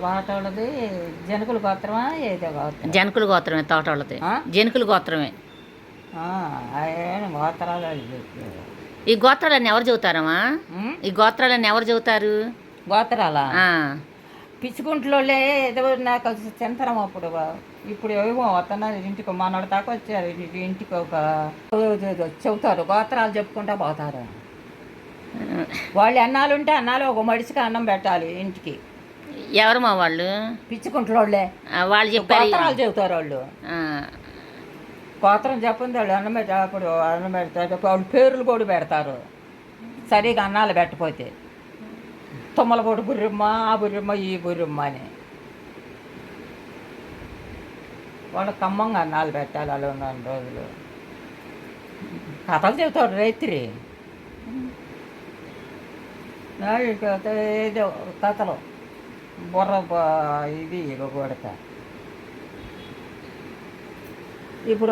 తోటోళ్ళది జనకుల గోత్రమా ఏదో గోత్రం. జనకుల గోత్రమే తోటోళ్ళది. జనకుల గోత్రమే. ఆయన గోత్రాలు ఈ గోత్రాలన్నీ ఎవరు చెబుతారమ్మా? ఈ గోత్రాలన్నీ ఎవరు చెబుతారు? గోత్రాలా? పిచ్చుకుంట్లోలే ఏదో నాకు చింతనం అప్పుడు. ఇప్పుడు ఏమో వస్తున్నారు ఇంటికి, మనోడి దాకా వచ్చారు ఇంటికి. ఒక చెబుతారు, గోత్రాలు చెప్పుకుంటా పోతారు. వాళ్ళు అన్నాలు ఉంటే అన్నాలు ఒక మడిసికి అన్నం పెట్టాలి ఇంటికి. ఎవరమ్మా వాళ్ళు? పిచ్చుకుంట్లోళ్ళే. వాళ్ళు చెప్పారు, గోత్రాలు చెబుతారు వాళ్ళు. గోత్రం చెప్పింది వాళ్ళు అన్నం అప్పుడు అన్నం పెడతారు. వాళ్ళు పేర్లు కూడా పెడతారు సరిగా అన్నాలు పెట్టకపోతే. తుమ్మలపూడి బుర్రమ్మ, ఆ బుర్రమ్మ, ఈ బుర్రమ్మ అని వాళ్ళు ఖమ్మంగా అన్నాలు పెట్టాలి. వాళ్ళు ఉన్న రోజులు కథలు చెబుతారు రైత్రి. ఏదో కథలు బుర్ర ఇది కొడతా. ఇప్పుడు